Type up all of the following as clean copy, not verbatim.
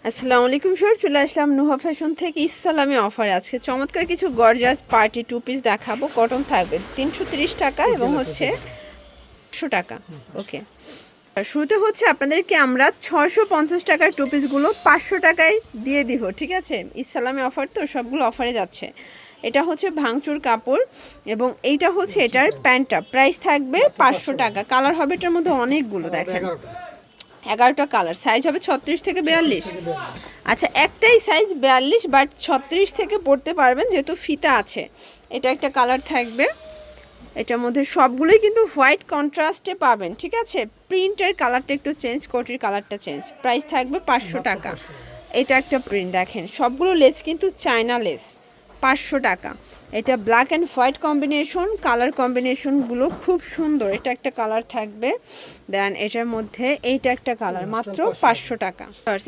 আসসালামু আলাইকুম স্যার, চলে আসলাম নুহা ফ্যাশন থেকে ইসলামী অফার। আজকে চমৎকার কিছু গর্জাস পার্টি টু পিস দেখাবো। কটন থাকবে 330 টাকা এবং হচ্ছে 100 টাকা। ওকে, আর শুরুতে হচ্ছে আপনাদেরকে আমরা 650 টাকার টু পিসগুলো 500 টাকায় দিয়ে দিব, ঠিক আছে? ইসলামী অফার তো, সবগুলো অফারে যাচ্ছে। এটা হচ্ছে ভাঙচুর কাপড় এবং এইটা হচ্ছে এটার প্যান্টটা, প্রাইস থাকবে 500 টাকা। কালার হবে এটার মধ্যে অনেকগুলো, দেখেন 11টা কালার, সাইজ হবে 36 থেকে 42। আচ্ছা, একটাই সাইজ 42, বাট 36 থেকে পড়তে পারবেন যেহেতু ফিতা আছে। এটা একটা কালার থাকবে, এটার মধ্যে সবগুলোই কিন্তু হোয়াইট কন্ট্রাস্টে পাবেন, ঠিক আছে? প্রিন্টের কালারটা একটু চেঞ্জ, কোটির কালারটা চেঞ্জ। প্রাইস থাকবে 500 টাকা। এটা একটা প্রিন্ট, দেখেন সবগুলো লেস কিন্তু চায়না লেস, 500 টাকা। এটা black and white combination, colour কম্বিনেশনগুলো খুব সুন্দর। এটা একটা কালার থাকবে, দেন এটার মধ্যে এইটা একটা কালার, মাত্র 500 টাকা।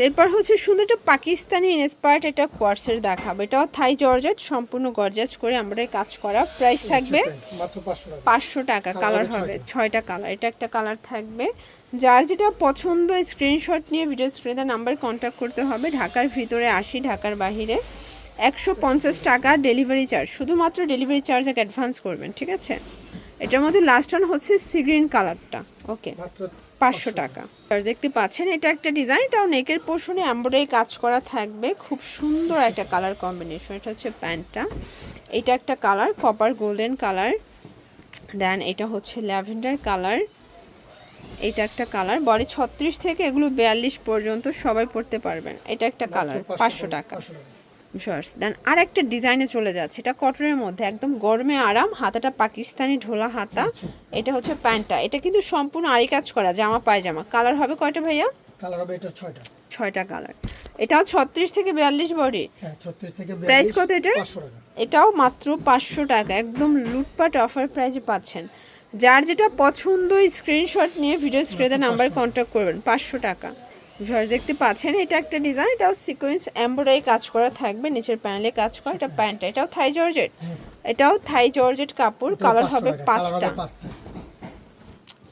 এরপর হচ্ছে সুন্দর একটা পাকিস্তানি ইন্সপায়ার্ড এটা কোয়ার্সের দেখাবো। এটাও থাই জর্জেট, সম্পূর্ণ গর্জাস করে আমরা কাজ করা। প্রাইস থাকবে 500 টাকা। কালার হবে 6টা কালার। এটা একটা কালার থাকবে। যার যেটা পছন্দ স্ক্রিনশট নিয়ে ভিডিও স্ক্রিনে নাম্বার কন্ট্যাক্ট করতে হবে। ঢাকার ভিতরে 80, ঢাকার বাহিরে 150 টাকা ডেলিভারি চার্জ। শুধুমাত্র ডেলিভারি চার্জ এক অ্যাডভান্স করবেন, ঠিক আছে? এটার মধ্যে লাস্ট ওয়ান হচ্ছে সি গ্রিন কালারটা। ওকে, 500 টাকা। দেখতে পাচ্ছেন এটা একটা ডিজাইন, এটাও নেকের পোর্শনে এমব্রয়ডারি কাজ করা থাকবে। খুব সুন্দর একটা কালার কম্বিনেশন। এটা হচ্ছে প্যান্টটা। এটা একটা কালার কপার গোল্ডেন কালার, দেন এটা হচ্ছে ল্যাভেন্ডার কালার। এটা একটা কালার, বডি 36 থেকে এগুলো 42 পর্যন্ত সবাই পড়তে পারবেন। এটা একটা কালার, 500 টাকা। শর্টস দেন আর একটা ডিজাইনে চলে যাচ্ছে। এটা কটনের মধ্যে একদম গরমে আরাম, হাতাটা পাকিস্তানি ঢোলা হাতা। এটা হচ্ছে প্যান্টটা। এটা কিন্তু সম্পূর্ণ আরি কাজ করা, জামা পায়জামা। কালার হবে কয়টা ভাইয়া? কালার হবে এটা 6টা কালার। এটাও 36 থেকে 42 বডি। হ্যাঁ, 36 থেকে 42। প্রাইস কত এটা? 500 টাকা। এটাও মাত্র 500 টাকা, একদম লুটপাট অফার প্রাইসে পাচ্ছেন। যার যেটা পছন্দ স্ক্রিনশট নিয়ে ভিডিও স্ক্রিনে নাম্বার কন্ট্যাক্ট করবেন। 500 টাকা। ভিউয়ার্স দেখতে পাচ্ছেন এটা একটা ডিজাইন, এটাও সিকোয়েন্স এমব্রয়ডারি কাজ করা থাকবে, নিচের প্যানেলে কাজ করা। এটা প্যান্টটা, এটাও থাই জর্জেট। এটাও থাই জর্জেট কাপড়। কালার হবে 5টা।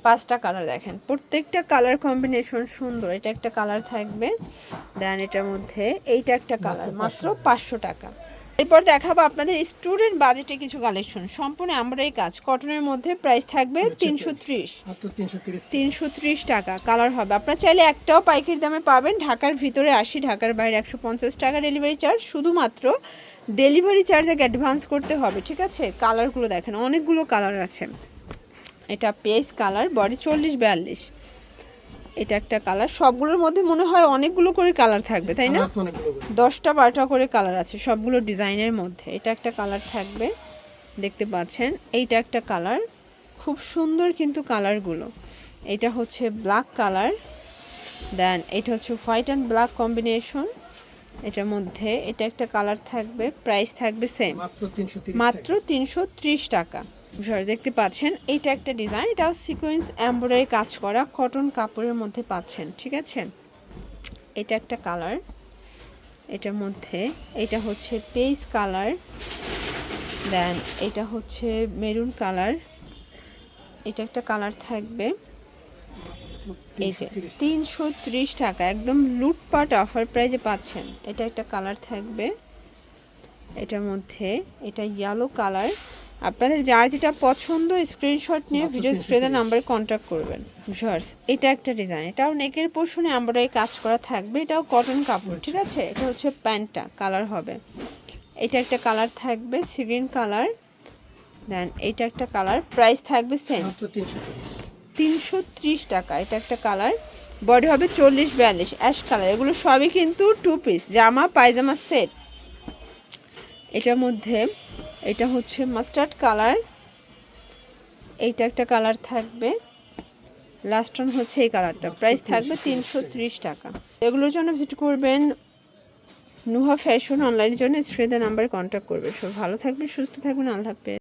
5টা কালার, দেখেন প্রত্যেকটা কালার কম্বিনেশন সুন্দর। এটা একটা কালার থাকবে, দেন এটার মধ্যে এইটা একটা কালার, মাত্র 500 টাকা। এরপর দেখাবো আপনাদের স্টুডেন্ট বাজেটে কিছু কালেকশন, সম্পূর্ণ এমব্রয়ডারি কাজ কটনের মধ্যে। প্রাইস থাকবে 330 টাকা। কালার হবে, আপনারা চাইলে একটাও পাইকারি দামে পাবেন। ঢাকার ভিতরে 80, ঢাকার বাইরে 150 টাকা ডেলিভারি চার্জ। শুধুমাত্র ডেলিভারি চার্জ এক অ্যাডভান্স করতে হবে, ঠিক আছে? কালারগুলো দেখেন, অনেকগুলো কালার আছে। এটা পেস কালার, বডি 40-42। এটা একটা কালার। সবগুলোর মধ্যে মনে হয় অনেকগুলো করে কালার থাকবে, তাই না? 10টা 12টা করে কালার আছে সবগুলো ডিজাইনের মধ্যে। এটা একটা কালার থাকবে, দেখতে পাচ্ছেন। এইটা একটা কালার, খুব সুন্দর কিন্তু কালারগুলো। এটা হচ্ছে ব্ল্যাক কালার, দেন এটা হচ্ছে হোয়াইট অ্যান্ড ব্ল্যাক কম্বিনেশন। এটার মধ্যে এটা একটা কালার থাকবে। প্রাইস থাকবে সেম, মাত্র 330 টাকা। দেখতে পাচ্ছেন এইটা একটা ডিজাইন, এটাও সিকোয়েন্স এমব্রয়ডারি কাজ করা, কটন কাপড়ের মধ্যে পাচ্ছেন, ঠিক আছে? এটা একটা কালার। এটার মধ্যে এটা হচ্ছে পেস কালার, দেন এটা হচ্ছে মেরুন কালার। এটা একটা কালার থাকবে, এই যে 330 টাকা, একদম লুটপাট অফার প্রাইজে পাচ্ছেন। এটা একটা কালার থাকবে, এটার মধ্যে এটা ইয়েলো কালার। আপনাদের যার যেটা পছন্দ স্ক্রিনশট নিয়ে ভিডিও স্ক্রিনে নাম্বারে কন্ট্যাক্ট করবেন। ভিউয়ার্স এটা একটা ডিজাইন, এটাও নেকের পোর্শনে এমব্রয়ডারি কাজ করা থাকবে। এটাও কটন কাপড়, ঠিক আছে? এটা হচ্ছে প্যান্টটা। কালার হবে, এটা একটা কালার থাকবে সি গ্রিন কালার, দেন এটা একটা কালার। প্রাইস থাকবে সেম, 330 টাকা। এটা একটা কালার, বডি হবে 40-42, অ্যাশ কালার। এগুলো সবই কিন্তু টু পিস, জামা পায়জামা সেট। এটার মধ্যে এটা হচ্ছে মাস্টার্ড কালার, এইটা একটা কালার থাকবে, লাস্ট ওয়ান হচ্ছে এই কালারটা। প্রাইস থাকবে 330 টাকা। এগুলোর জন্য ভিজিট করবেন নুহা ফ্যাশন, অনলাইনের জন্য স্ক্রিনে নাম্বারে কন্ট্যাক্ট করবে। সব ভালো থাকবেন, সুস্থ থাকবেন, আল্লাহ হাফেজ।